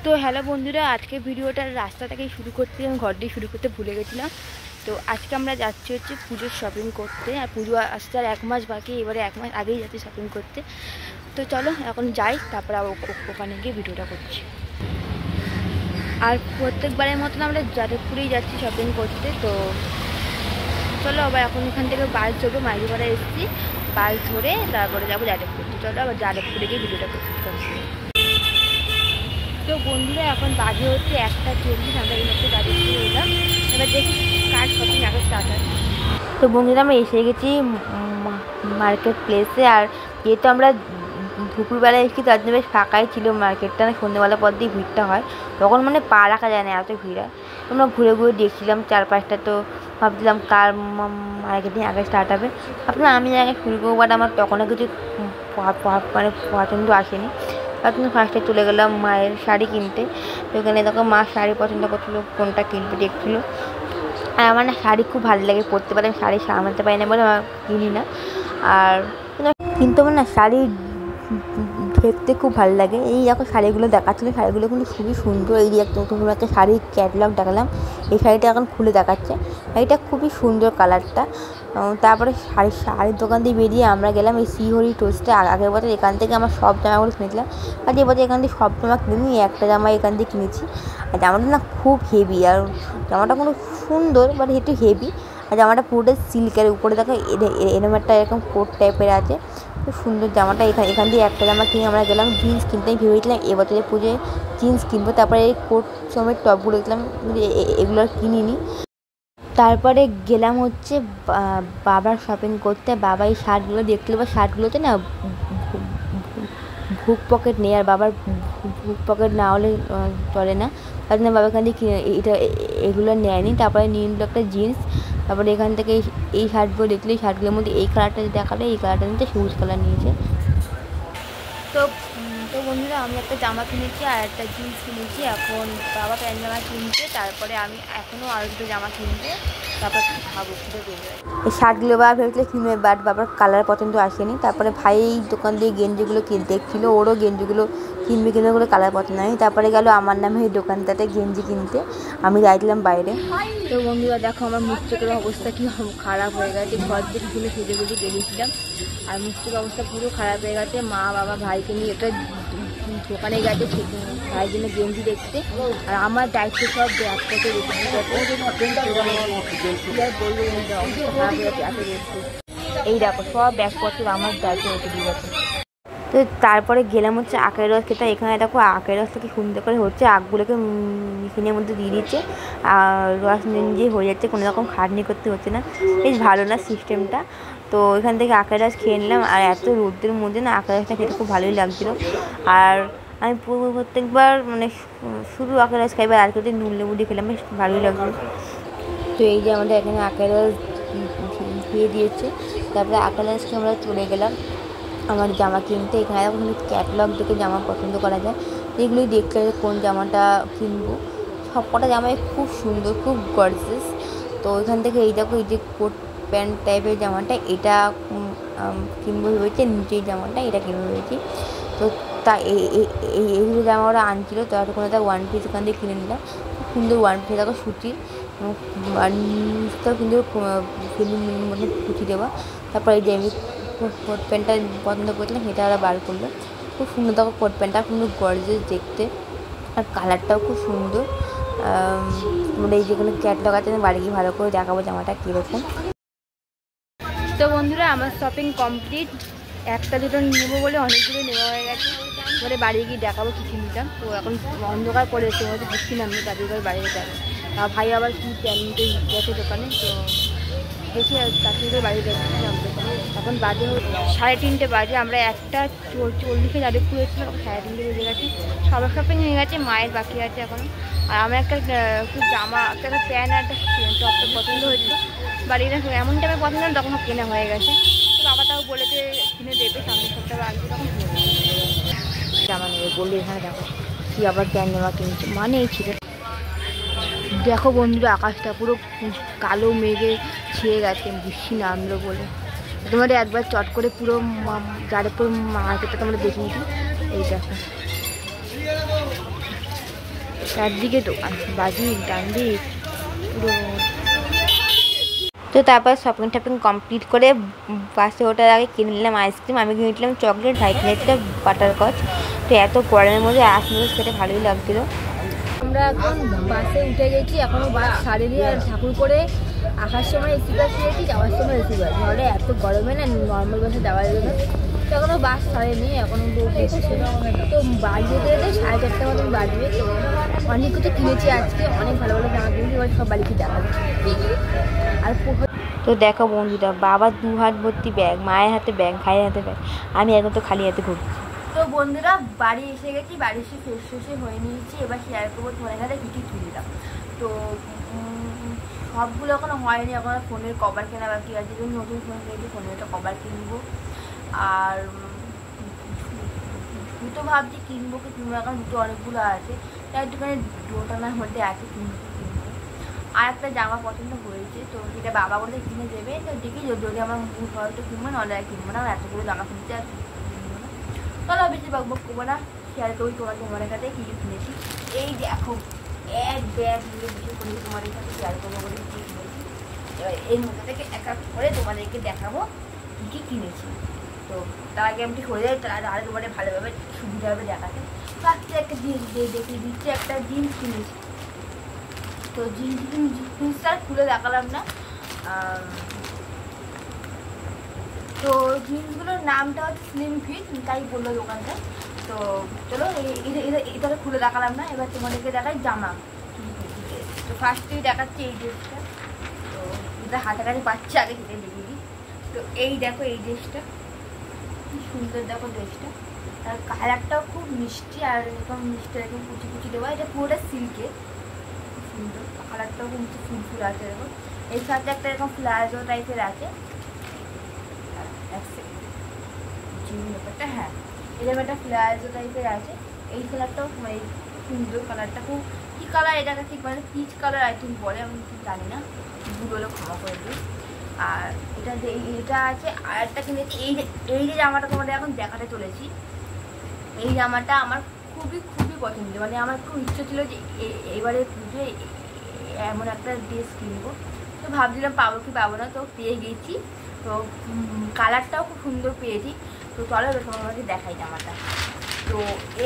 তো হ্যালো বন্ধুরা, আজকে ভিডিওটা রাস্তা থেকেই শুরু করতে, আমি ঘর দিয়ে শুরু করতে ভুলে গেছিলাম। তো আজকে আমরা যাচ্ছি হচ্ছে পুজোর শপিং করতে। আর পুজো আসতে আর 1 মাস বাকি, এবারে 1 মাস আগেই যাচ্ছি শপিং করতে। তো চলো এখন যাই, তারপরে ওখানে গিয়ে ভিডিওটা করছি। আর প্রত্যেকবারের মতন আমরা যাদবপুরেই যাচ্ছি শপিং করতে। তো চলো আবার এখন এখান থেকে বাস ধরবো, মাইজোপাড়া এসেছি, বাস ধরে তারপরে যাবো যাদবপুর। তো চলো আবার যাদবপুরে গিয়ে ভিডিওটা করছি। তো বন্ধুরা এখন বাজে হচ্ছে 1:40, আমরা এই মাত্র গাড়ি দিয়ে এলাম। এবার দেখি কার শপিং আগে স্টার্ট হয়। তো বন্ধুরা আমরা এসে গেছি মার্কেট প্লেসে। আর যেহেতু আমরা দুপুরবেলায় এসেছি তার জন্য বেশ ফাঁকাই ছিল মার্কেটটা, না সন্ধ্যেবেলার পর দিয়ে ভিড়টা হয়, তখন মানে পা রাখা যায় না, এত ভিড় হয়। আমরা ঘুরে ঘুরে দেখছিলাম চারপাশটা। তো ভাবছিলাম কার মার্কেটিং আগে স্টার্ট হবে। আপনার আমি আগে শুরু করবো, বাট আমার তখনও কিছু মানে পছন্দ আসেনি। তার জন্য ফার্স্টে চলে গেলাম মায়ের শাড়ি কিনতে। তো এখানে দেখো মা শাড়ি পছন্দ করছিলো, কোনটা কিনতে দেখছিলো। আর আমার না শাড়ি খুব ভালো লাগে পরতে, পারে আমি শাড়ি সামলাতে পারি না বলে আমার কিনি না। আর কিন্তু আমার না শাড়ি দেখতে খুব ভালো লাগে। এই দেখো শাড়িগুলো দেখাচ্ছিলো, শাড়িগুলো কিন্তু খুবই সুন্দর। এই যে নতুন একটা শাড়ির ক্যাটালগ দেখালাম, এই শাড়িটা এখন খুলে দেখাচ্ছে। শাড়িটা খুবই সুন্দর কালারটা। তারপরে শাড়ির দোকান দিয়ে বেরিয়ে আমরা গেলাম এই শ্রীহরি টোস্টে। আগের বছর এখান থেকে আমার সব জামাগুলো কিনেছিলাম, আর এবছর এখান থেকে সব জামা কিনিনি, একটা জামা এখান থেকে কিনেছি। আর জামাটা না খুব হেভি, আর জামাটা কোনো সুন্দর বাট একটু হেভি। আর জামাটা পুরোটা সিল্কের, উপরে দেখো এরকম একটা এরকম কোট টাইপের আছে, খুব সুন্দর জামাটা। এখান দিয়ে একটা জামা কিনে আমরা গেলাম জিন্স কিনতে। আমি ভেবেছিলাম এবছরের পুজোয় জিন্স কিনবো, তারপরে এই কোট সমেত টপগুলো দেখলাম, এগুলো আর কিনিনি। তারপরে গেলাম হচ্ছে বাবার শপিং করতে। বাবা এই শার্টগুলো দেখছিল, বা শার্টগুলোতে না হুক পকেট নেই, আর বাবার হুক পকেট না হলে চলে না, তার জন্য বাবা এখান থেকে এগুলো নেয়নি। তারপরে নিয়ে নিল একটা জিন্স। তারপরে এখান থেকে এই শার্টগুলো দেখলো, এই শার্টগুলোর মধ্যে এই কালারটা দেখালো, এই কালারটা নিতে সবুজ কালার নিয়েছে। তো বন্ধুরা আমি একটা জামা কিনেছি আর একটা জিন্স কিনেছি। এখন বাবা প্যান্ট জামা কিনছে, তারপরে আমি এখনও আরও দুটো জামা কিনতে, তারপর খাবো খুঁজে বেরোয়। এই শার্টগুলো বাবা ভেবেছিল কিনবে, বাট বাবার কালার পছন্দ আসেনি। তারপরে ভাই এই দোকান দিয়ে গেঞ্জিগুলো দেখছিল, ওরও গেঞ্জিগুলো কিনবে বলে কালার পছন্দ হয়নি। তারপরে গেল আমার নামে এই দোকানটাতে গেঞ্জি কিনতে, আমি যাইছিলাম বাইরে। তো বন্ধুরা দেখো আমার মুখ চোখের অবস্থা কি খারাপ হয়ে গেছে। ঘর থেকে খুলে সেজে গুজে বেরিয়েছিলাম, আর মুখ চোখের অবস্থা পুরো খারাপ হয়ে গেছে। মা বাবা ভাইকে নিয়ে এটা দোকানে গেছে ভাইয়ের জন্য গেঞ্জি দেখতে, আর আমার দায়িত্ব সব ব্যাগ করতে এই দেখো সব ব্যাগপত্র আমার দায়িত্ব রেখে দিয়ে গেছে। তো তারপরে গেলাম হচ্ছে আখের রস খেতে। এখানে দেখো আখের রসটা কি সুন্দর করে হচ্ছে, আখগুলোকে মেশিনের মধ্যে দিয়ে দিচ্ছে, আর রস নিজে হয়ে যাচ্ছে, কোনো রকম খাটনি করতে হচ্ছে না। বেশ ভালো না সিস্টেমটা। তো এখান থেকে আখের রস খেয়ে নিলাম, আর এত রোদ্রের মধ্যে না আখের রসটা খেতে খুব ভালোই লাগছিলো। আর আমি প্রত্যেকবার মানে শুধু আখের রস খাইবার, আর কেউ নুন লেবু দিয়ে খেলাম, বেশ ভালোই লাগলো। তো এই যে আমাদের এখানে আখের রস দিয়ে দিয়েছে। তারপরে আখের রসকে আমরা চলে গেলাম আমার জামা কিনতে। এখানে এখন ক্যাটালগ দেখে জামা পছন্দ করা যায়, এগুলোই দেখতে হবে কোন জামাটা কিনবো। সব কটা জামাই খুব সুন্দর, খুব গর্জিয়াস। তো এখান থেকে এই দেখো এই যে কোট প্যান্ট টাইপের জামাটা, এটা কিনবো ভেবেছি, নিচের জামাটা এটা কিনবো ভেবেছি। তো তা এইগুলো জামা ওরা আনছিল, তো এতক্ষণ একটা ওয়ান পিস এখান থেকে কিনে নিলাম। খুব সুন্দর ওয়ান পিস, দেখো সুতির, নিচটাও কিন্তু ফিল্ম মধ্যে কুচি দেওয়া। তারপর এই যে আমি কোট প্যান্টটা পছন্দ করছিলাম, সেটা ওরা বার করলো। খুব সুন্দর দেখো কোট প্যান্টটা, খুব গর্জিয়াস দেখতে, আর কালারটাও খুব সুন্দর। মানে এই যেগুলো ক্যাটলগ আছে, বাড়ি গিয়ে ভালো করে দেখাবো জামাটা কীরকম। তো বন্ধুরা আমার শপিং কমপ্লিট। একটা দুটো নেবো বলে অনেকগুলো নেওয়া হয়ে গেছে, এবারে বাড়ি গিয়ে দেখাবো কী কিনতাম। তো এখন অন্ধকার করে এসে হয়তো বুঝছি না আমি, তাদের এবার বাইরে যাবো। ভাই আবার কী প্যান্টে গেছে দোকানে, তো দেখি আর তাদের বাড়িতে যাচ্ছিলাম। এখন বাজে 3:30 বাজে, আমরা 1:40 যাদবপুর এসেছিলাম, 3:30 বেজে গেছে। সবার শপিং হয়ে গেছে, মায়ের বাকি আছে এখন। আর আমার একটা খুব জামা, একটা প্যান্ট আর একটা টপটা পছন্দ হয়েছিল, বাড়িটা এমন টাইমে পছন্দ হলো তখন কেনা হয়ে গেছে। তো বাবা তাও বলেছে কিনে দেবে, সামনের সপ্তাহে আসবে তখন কিনে দেবে জামা নেবে বললে। এখানে দেখো কি আবার প্যান্ট জামা কিনছে, মানে এই ছিল। দেখো বন্ধুরা আকাশটা পুরো কালো মেঘে ছেয়ে গেছে, বৃষ্টি নামলো বলে। তোমাদের একবার চট করে পুরো যাদবপুর মার্কেটটা তোমরা দেখিয়ে দিই। এই দেখো চারদিকে দোকান, বাদিক ডান দিক পুরো। তো তারপর শপিং টপিং কমপ্লিট করে বাসে ওঠার আগে কিনে নিলাম আইসক্রিম। আমি কিনে নিলাম চকলেট, ভাই কিনেছিল বাটারকচ। তো এত গরমের মধ্যে আইসক্রিম খেতে ভালোই লাগছিলো। আমরা এখন বাসে উঠে গেছি, এখনও বাস ছাড়েনি। আর ঠাকুর করে আসার সময় এসি বাস পেয়েছি, যাওয়ার সময় এসি বাস, নাহলে এত গরমে না নর্মাল বাসে যাওয়া যাবে না। তো এখনও বাস ছাড়েনি, এখনও এসেছে। তো বাড়ি যেতে যেতে 4:30 মতন বাজবে। তো অনেক কিছু কিনেছি আজকে, অনেক ভালো ভালো জামা কিনেছি, এবার সব বাড়িতে দেখাবো। আর তো দেখো বন্ধুরা, বাবার 2 হাত ভর্তি ব্যাগ, মায়ের হাতে ব্যাগ, ভাইয়ের হাতে ব্যাগ, আমি এখন তো খালি হাতে ঘুরছি। তো বন্ধুরা বাড়ি এসে গেছি, বাড়ি এসে ফ্রেশ হয়ে নিয়েছি। এবার শেয়ার করবো তোমাদের সাথে কী কী কিনলাম। তো সবগুলো এখনো হয়নি, এখন ফোনের কভার কেনা বাকি আছে। যদি নতুন ফোন কিনেছি, ফোনের একটা কভার কিনবো। আর জুতো ভাবছি কিনবো কি কিনবো, এখন জুতো অনেকগুলো আছে, তাই একটুখানি দোটানার মধ্যে আছে কিনবো। আর একটা জামা পছন্দ হয়েছে, তো সেটা বাবা বলে কিনে দেবে। তো দেখি যদি আমার মুখ হয় তো কিনবো, নাহলে আর কিনবো না। এতগুলো জামা কিনতে আর কিনবো না। চলো বেশি বকবক করবো না, শেয়ার করি তোমাদের কাছে কী কী কিনেছি। এই দেখো এক ব্যাগ মিলে বেশি করে তোমাদের সাথে শেয়ার করবো বলে কী কিনেছি। এবার এর মধ্যে থেকে এক এক করে তোমাদেরকে দেখাবো কী কী কিনেছি। তো তার আগে আমি হয়ে যায়, তাহলে তোমাদের ভালোভাবে সুবিধা হবে দেখাতে। ফার্স্টে একটা জিন্স দেখিয়ে দিচ্ছি, একটা জিন্স কিনেছি। তো জিন্সটা খুলে দেখালাম না। তো জিন্সগুলোর নামটা হচ্ছে স্লিম ফিট, তাই বললো দোকানটা। তো চলো এটা খুলে দেখালাম না, এবার তোমাদেরকে দেখাই জামা। তো ফার্স্টেই দেখাচ্ছি এই ড্রেসটা। তো এটা হাতে কাছে পাচ্ছে, আগে সেটা দেখিয়ে দিই। তো এই দেখো এই ড্রেসটা কি সুন্দর, দেখো ড্রেসটা। আর কালারটাও খুব মিষ্টি, আর এরকম মিষ্টি এরকম কুচি কুচি দেওয়া। এটা পুরোটা সিল্কের, সুন্দর কালারটাও খুব ফুল আছে এরকম। এর সাথে একটা এরকম প্লাজো টাইপের আছে। ব্যাপারটা হ্যাঁ, এরকম একটা প্লাজো টাইপের আছে। এই কালারটাও মানে সুন্দর, কালারটা খুব কী কালার এটাকে ঠিক মানে পিচ কালার আই থিঙ্ক বলে, আমি ঠিক জানি না, ভুলগুলো ক্ষমা করে দিই। আর এটা আছে। আর একটা কিনেছি এই যে জামাটা তোমাদের এখন দেখাতে চলেছি। এই জামাটা আমার খুবই পছন্দ, মানে আমার খুব ইচ্ছে ছিল যে এবারে পুজোয় এমন একটা ড্রেস কিনবো। তো ভাবছিলাম পাবো কি পাবো না, তো পেয়ে গেছি। তো কালারটাও খুব সুন্দর পেয়েছি। তো চলো তোমাকে দেখাই জামাটা। তো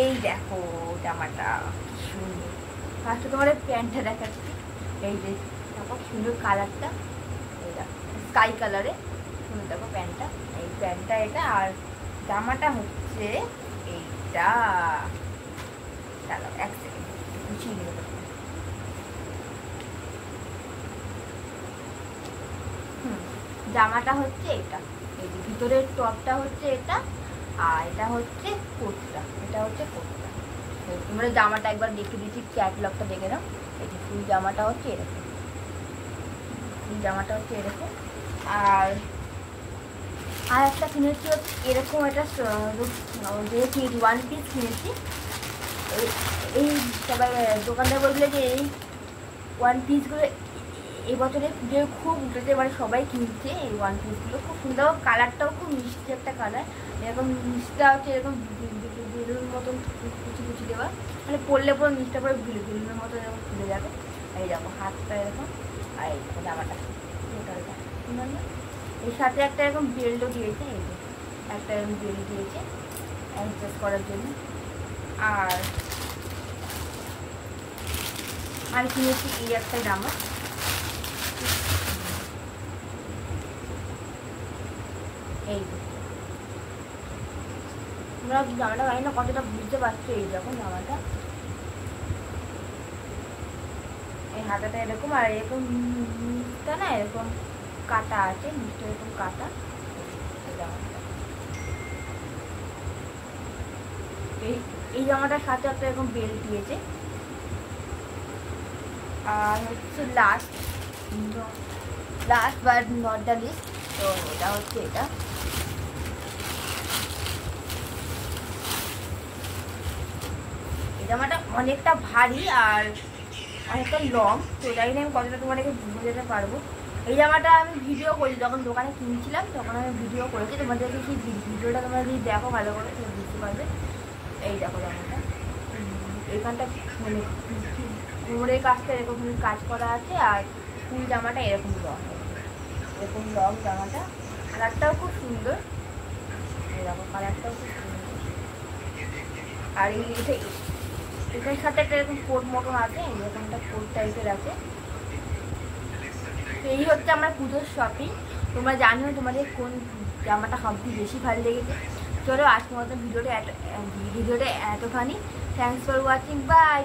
এই দেখো জামাটা কি সুন্দর। ফার্স্টে তোমার প্যান্টটা দেখাচ্ছি। এই যে দেখো সুন্দর কালারটা, এই দেখো স্কাই কালারে সুন্দর, দেখো প্যান্টটা, এই প্যান্টটা এটা। আর জামাটা হচ্ছে এইটা। চলো এক সেকেন্ড গুছিয়ে নেব। জামাটা হচ্ছে এটা, এই যে ভিতরের টপটা হচ্ছে এটা, আর এটা হচ্ছে কোটটা, এটা হচ্ছে কোটটা। তোমরা জামাটা একবার দেখে দিচ্ছি, ক্যাটলগটা দেখে নাও। এই যে ফুল জামাটা হচ্ছে এরকম, ফুল জামাটা হচ্ছে এরকম। আর একটা কিনেছি হচ্ছে এরকম, এটা যেহেতু 1 পিস কিনেছি। এই সবাই দোকানদার বললে যে এই 1 পিসগুলো এবছরে পুজোয় খুব উঠেছে, মানে সবাই কিনছে এই 1 পিসগুলো। খুব সুন্দর, কালারটাও খুব মিষ্টি একটা কালার। এরকম মিষ্টিটা হচ্ছে এরকম বেলুন মতন কুচি কুচি দেওয়া, মানে পরলে পরে মিষ্টিটা পরে বেলুনের মতো এরকম খুলে যাবে। এই দেখো হাতটা এরকম, আর এই দেখো জামাটা টোটালটা সুন্দর না। এর সাথে একটা এরকম বেল্টও দিয়েছে, এই যে একটা এরকম বেল্ট দিয়েছে অ্যাডজাস্ট করার জন্য। আর কিনেছি এই একটা জামা, এই তোমরা জামাটা জানি না কতটা বুঝতে পারছো। এই যখন জামাটা এই হাতাটা এরকম, আর এরকম নিচটা না এরকম কাটা আছে, নিচটা এরকম কাটা। এই জামাটার সাথে একটা এরকম বেল্ট দিয়েছে। আর হচ্ছে last but not the least, তো এটা হচ্ছে এটা। এই জামাটা অনেকটা ভারী আর অনেকটা লং, তো জানি না আমি কতটা তোমাদেরকে বোঝাতে পারবো। এই জামাটা আমি ভিডিও করি, যখন দোকানে কিনছিলাম তখন আমি ভিডিও করেছি। তোমাদেরকে সেই ভিডিওটা তোমরা যদি দেখো ভালো করে তোমরা বুঝতে পারবে। এই দেখো জামাটা, এই এখানটা মানে কোমরের কাজটা এরকম কাজ করা আছে, আর ফুল জামাটা এরকম লং, এরকম লং জামাটা। কালারটাও খুব সুন্দর, এরকম কালারটাও খুব সুন্দর। আর এটার সাথে একটা এরকম কোট মতন আছে, এরকমটা কোট টাইপের আছে। তো এই হচ্ছে আমার পুজোর শপিং। তোমরা জানিও তোমাদের কোন জামাটা সবচেয়ে বেশি ভালো লেগেছে। চলো আজকের মতো ভিডিওটা এতখানি। Thanks for watching, by.